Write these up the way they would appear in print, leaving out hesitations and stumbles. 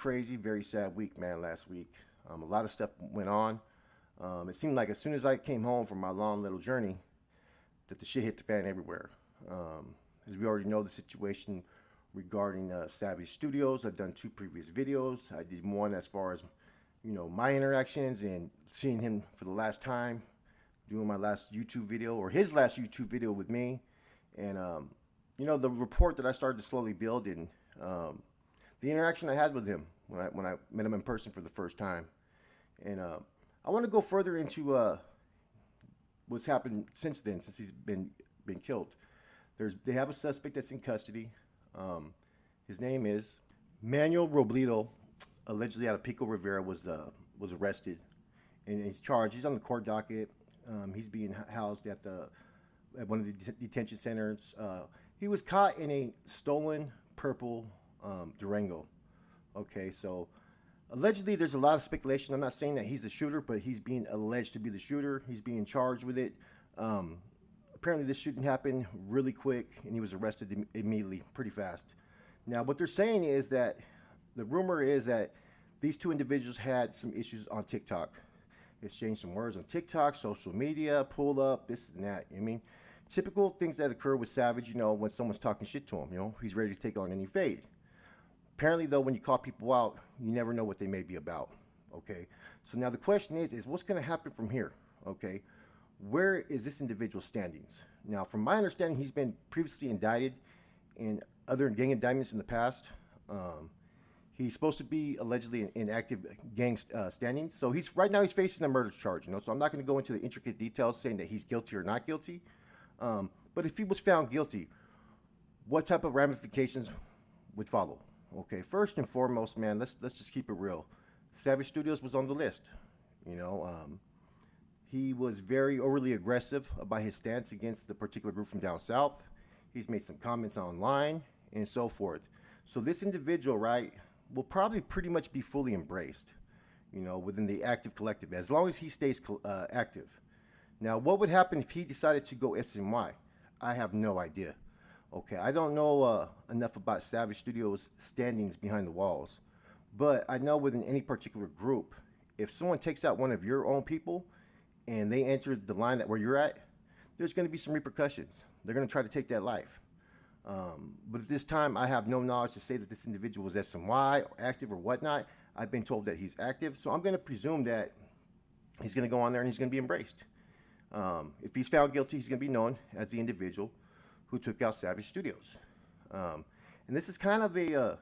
crazy, very sad week, man, last week. A lot of stuff went on. It seemed like as soon as I came home from my long little journey, that the shit hit the fan everywhere. As we already know, the situation regarding Savage Studios. I've done two previous videos. I did one as far as, my interactions and seeing him for the last time, doing my last YouTube video or his last YouTube video with me. And, the rapport that I started to slowly build and the interaction I had with him when I met him in person for the first time. And I want to go further into what's happened since then, since he's been killed. They have a suspect that's in custody. His name is Manuel Robledo, allegedly out of Pico Rivera, was arrested, and he's charged. He's on the court docket. He's being housed at one of the detention centers. He was caught in a stolen purple Durango. Okay, so allegedly there's a lot of speculation. I'm not saying that he's the shooter, but he's being alleged to be the shooter. He's being charged with it. Apparently this shooting happened really quick, and he was arrested immediately, pretty fast. Now, what they're saying is that the rumor is that these two individuals had some issues on TikTok. Exchanged some words on TikTok, social media, pull up, this and that. I mean, typical things that occur with Savage, when someone's talking shit to him, he's ready to take on any fade. Apparently, though, when you call people out, you never know what they may be about, okay? So now the question is what's going to happen from here, okay? Where is this individual standings? Now, from my understanding, he's been previously indicted in other gang indictments in the past. He's supposed to be allegedly in active gang standings. So right now he's facing a murder charge, So I'm not going to go into the intricate details saying that he's guilty or not guilty. But if he was found guilty, what type of ramifications would follow? Okay, first and foremost, man, let's just keep it real. Savage Studios was on the list. He was very overly aggressive about his stance against the particular group from down south. He's made some comments online and so forth. So this individual, right, will probably pretty much be fully embraced, within the active collective, as long as he stays active. Now, what would happen if he decided to go SNY? I have no idea. Okay, I don't know enough about Savage Studios' standings behind the walls, but I know within any particular group, if someone takes out one of your own people and they enter the line where you're at, there's going to be some repercussions. They're going to try to take that life. But at this time, I have no knowledge to say that this individual was SNY or active or whatnot. I've been told that he's active, so I'm going to presume that he's going to go on there and he's going to be embraced. If he's found guilty, he's going to be known as the individual who took out Savage Studios. And this is kind of a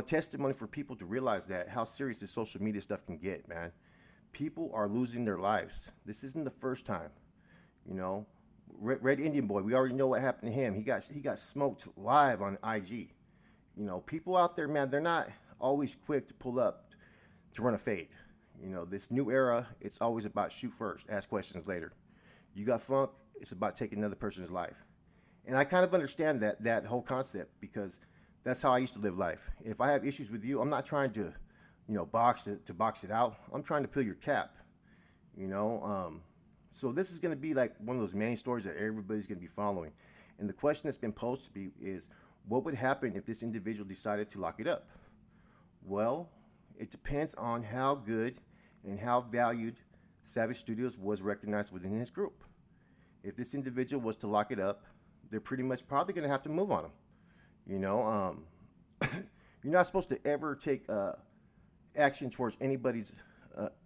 testimony for people to realize that how serious this social media stuff can get, man. People are losing their lives. This isn't the first time, Red Indian Boy, we already know what happened to him. He got smoked live on IG. People out there, man, they're not always quick to pull up to run a fade. This new era, it's always about shoot first, ask questions later. You got funk, it's about taking another person's life. And I kind of understand that whole concept, because that's how I used to live life. If I have issues with you, I'm not trying to, box it out. I'm trying to peel your cap, So this is going to be like one of those main stories that everybody's going to be following. And the question that's been posed to me is, what would happen if this individual decided to lock it up? Well, it depends on how good and how valued Savage Studios was recognized within his group. If this individual was to lock it up, they're pretty much probably going to have to move on him. You're not supposed to ever take action towards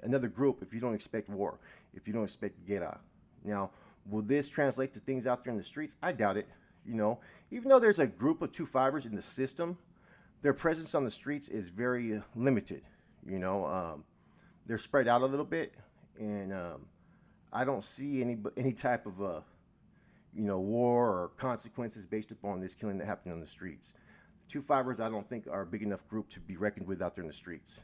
another group if you don't expect war, if you don't expect guerra. Now, will this translate to things out there in the streets? I doubt it. Even though there's a group of 2-5ers in the system, their presence on the streets is very limited. They're spread out a little bit, and I don't see any type of war or consequences based upon this killing that happened on the streets. The 2-5ers, I don't think, are a big enough group to be reckoned with out there in the streets.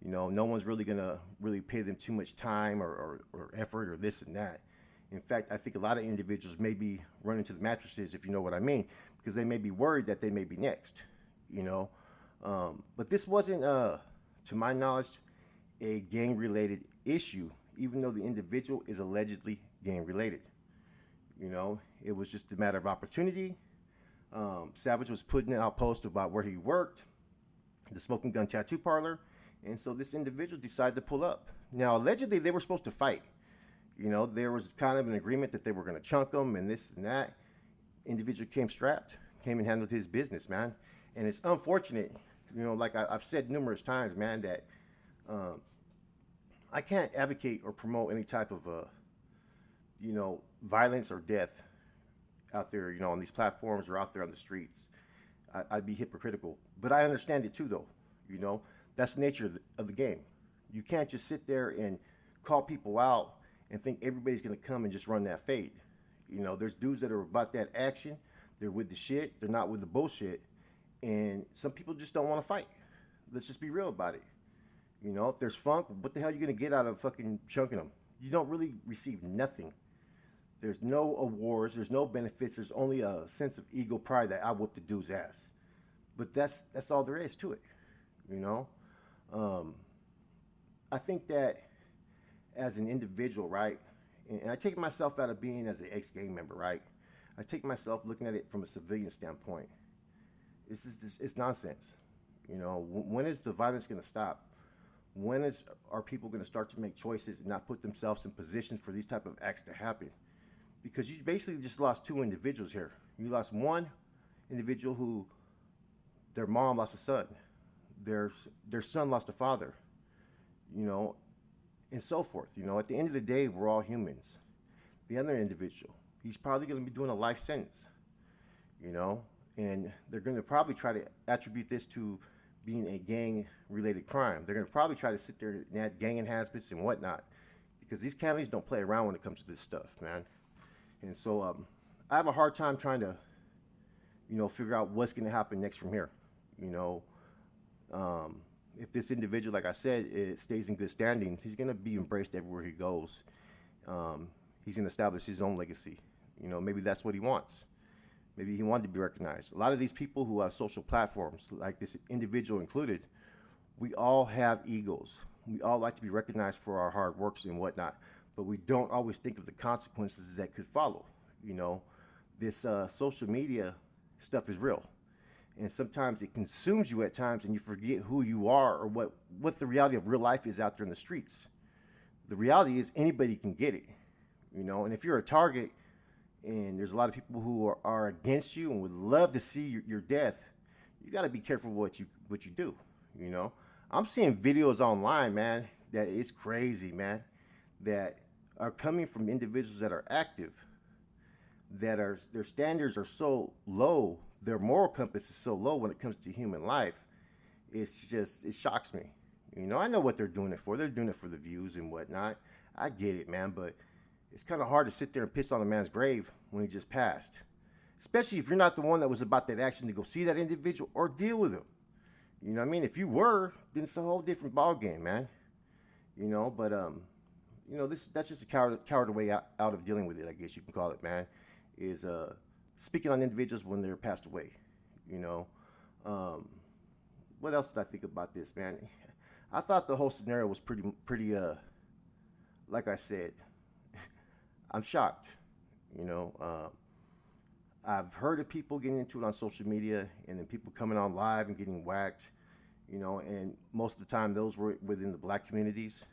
No one's really gonna pay them too much time or effort or this and that. In fact, I think a lot of individuals may be running to the mattresses, if you know what I mean, because they may be worried that they may be next. But this wasn't, to my knowledge, a gang-related issue, even though the individual is allegedly gang-related. It was just a matter of opportunity. Savage was putting out posts about where he worked, the smoking gun tattoo parlor. And so this individual decided to pull up. Now, allegedly, they were supposed to fight. You know, there was kind of an agreement that they were going to chunk him and this and that. Individual came strapped, came and handled his business, man. And it's unfortunate, you know, like I've said numerous times, man, that I can't advocate or promote any type of, you know, violence or death out there, you know, on these platforms or out there on the streets. I'd be hypocritical. But I understand it too, though. You know, that's the nature of the game. You can't just sit there and call people out and think everybody's going to come and just run that fade. You know, there's dudes that are about that action. They're with the shit. They're not with the bullshit. And some people just don't want to fight. Let's just be real about it. You know, if there's funk, what the hell are you going to get out of fucking chunking them? You don't really receive nothing. There's no awards. There's no benefits. There's only a sense of ego pride that I whooped the dude's ass. But that's all there is to it. You know? I think that as an individual, right? And I take myself out of being as an ex-gang member, right? I take myself looking at it from a civilian standpoint. It's nonsense. You know, when is the violence going to stop? When are people going to start to make choices and not put themselves in positions for these type of acts to happen? Because you basically just lost two individuals here. You lost one individual who their mom lost a son, their son lost a father, you know, and so forth. You know, at the end of the day, we're all humans. The other individual, he's probably going to be doing a life sentence, you know, and they're going to probably try to attribute this to being a gang-related crime. They're going to probably try to sit there and add gang enhancements and whatnot, because these counties don't play around when it comes to this stuff, man. And so I have a hard time trying to, you know, figure out what's going to happen next from here. You know, if this individual, like I said, it stays in good standings, he's going to be embraced everywhere he goes. He's going to establish his own legacy. You know, maybe that's what he wants. Maybe he wanted to be recognized. A lot of these people who have social platforms, like this individual included, we all have egos. We all like to be recognized for our hard works and whatnot, but we don't always think of the consequences that could follow. You know, this social media stuff is real. And sometimes it consumes you at times and you forget who you are or what the reality of real life is out there in the streets. The reality is anybody can get it, you know, and if you're a target and there's a lot of people who are against you and would love to see your death, you got to be careful what you do, you know. I'm seeing videos online, man, that it's crazy, man, that are coming from individuals that are active, that are their standards are so low, their moral compass is so low when it comes to human life. It shocks me. You know, I know what they're doing it for. They're doing it for the views and whatnot. I get it, man, but it's kind of hard to sit there and piss on a man's grave when he just passed, especially if you're not the one that was about that action to go see that individual or deal with him. You know what I mean? If you were, then it's a whole different ball game, man. You know, but you know, that's just a coward way out of dealing with it, I guess you can call it, man. Is speaking on individuals when they're passed away. You know, what else did I think about this, man? I thought the whole scenario was pretty. Like I said, I'm shocked. You know, I've heard of people getting into it on social media, and then people coming on live and getting whacked. You know, and most of the time those were within the black communities.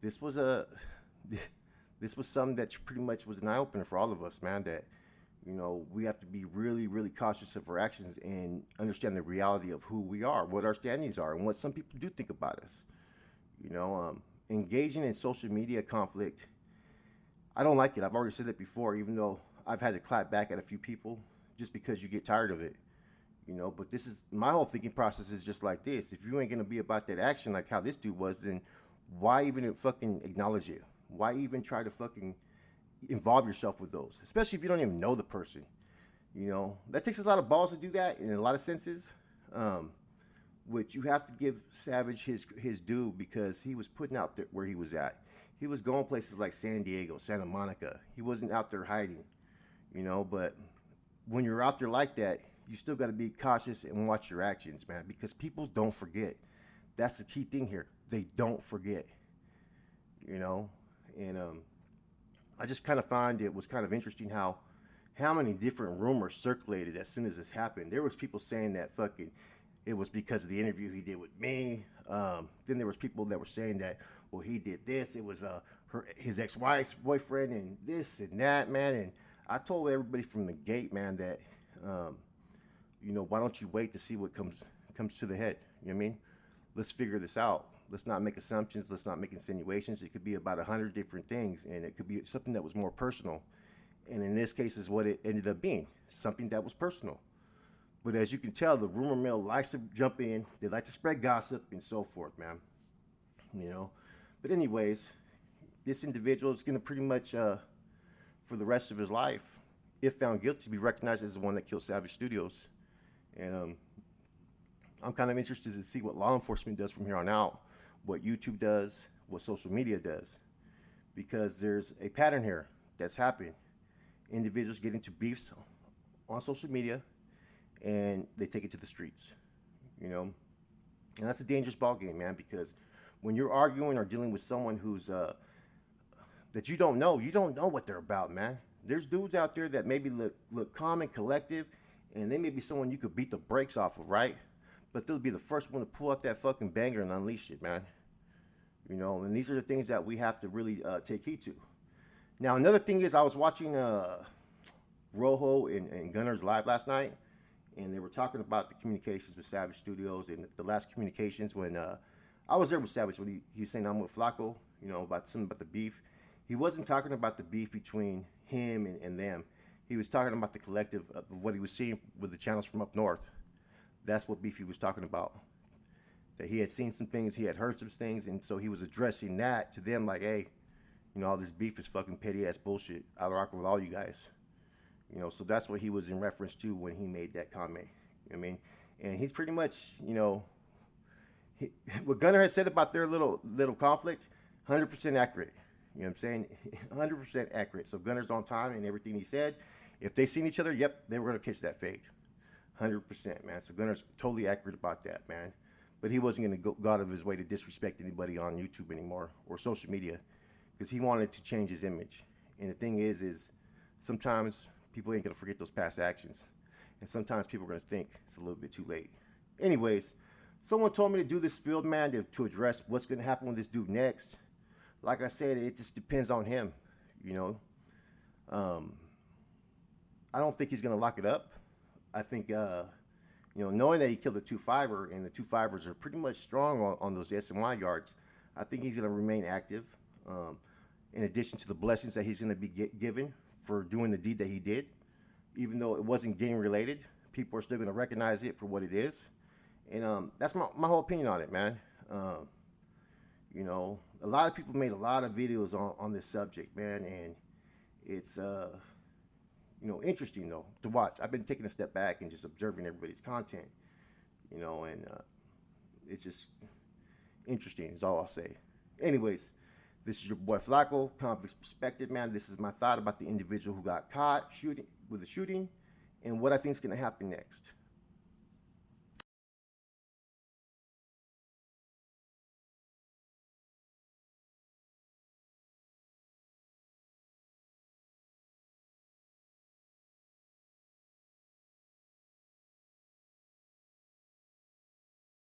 This was something that pretty much was an eye opener for all of us, man. That, you know, we have to be really, really cautious of our actions and understand the reality of who we are, what our standings are, and what some people do think about us. You know, engaging in social media conflict, I don't like it. I've already said it before, even though I've had to clap back at a few people just because you get tired of it. You know, but this is my whole thinking process is just like this. If you ain't gonna be about that action like how this dude was, then why even fucking acknowledge it? Why even try to fucking involve yourself with those? Especially if you don't even know the person. You know, that takes a lot of balls to do that in a lot of senses. Which you have to give Savage his due, because he was putting out there where he was at. He was going places like San Diego, Santa Monica. He wasn't out there hiding, you know. But when you're out there like that, you still got to be cautious and watch your actions, man, because people don't forget. That's the key thing here. They don't forget, you know. And I just kind of find it was kind of interesting how many different rumors circulated as soon as this happened. There was people saying that fucking it was because of the interview he did with me. Then there was people that were saying that, well, he did this. It was his ex-wife's boyfriend and this and that, man. And I told everybody from the gate, man, that why don't you wait to see what comes to the head? You know what I mean? Let's figure this out. Let's not make assumptions. Let's not make insinuations. It could be about 100 different things, and it could be something that was more personal. And in this case is what it ended up being, something that was personal. But as you can tell, the rumor mill likes to jump in. They like to spread gossip and so forth, man. But anyways, this individual is going to pretty much, for the rest of his life, if found guilty, be recognized as the one that killed Savage Studios. And I'm kind of interested to see what law enforcement does from here on out, what YouTube does, what social media does, because there's a pattern here that's happening. Individuals get into beefs on social media, and they take it to the streets, and that's a dangerous ball game, man, because when you're arguing or dealing with someone who's that you don't know what they're about, man. There's dudes out there that maybe look calm and collective, and they may be someone you could beat the brakes off of, right? But they'll be the first one to pull out that fucking banger and unleash it, man. And these are the things that we have to really take heed to. Now, another thing is, I was watching Rojo and Gunner's live last night, and they were talking about the communications with Savage Studios and the last communications when I was there with Savage when he was saying I'm with Flacco, about something about the beef. He wasn't talking about the beef between him and them. He was talking about the collective of what he was seeing with the channels from up north. That's what beef he was talking about. That he had seen some things, he had heard some things, and so he was addressing that to them like, hey, all this beef is fucking petty ass bullshit. I rock with all you guys. So that's what he was in reference to when he made that comment. You know what I mean? And he's pretty much, what Gunner has said about their little conflict, 100% accurate. You know what I'm saying? 100% accurate. So Gunner's on time and everything he said. If they seen each other, yep, they were going to catch that fade. 100%, man. So Gunner's totally accurate about that, man. But he wasn't going to go out of his way to disrespect anybody on YouTube anymore or social media because he wanted to change his image. And the thing is sometimes people ain't going to forget those past actions. And sometimes people are going to think it's a little bit too late. Anyways, someone told me to do this field, man, to address what's going to happen with this dude next. Like I said, it just depends on him, I don't think he's going to lock it up. I think, knowing that he killed a 2.5er and the 2.5ers are pretty much strong on those SNY yards, I think he's going to remain active. In addition to the blessings that he's going to be given for doing the deed that he did, even though it wasn't gang related, people are still going to recognize it for what it is. And that's my whole opinion on it, man. A lot of people made a lot of videos on this subject, man, and it's interesting though to watch. I've been taking a step back and just observing everybody's content, and it's just interesting is all I'll say. Anyways, this is your boy Flacco, Convict's Perspective, man. This is my thought about the individual who got caught with the shooting and what I think is going to happen next.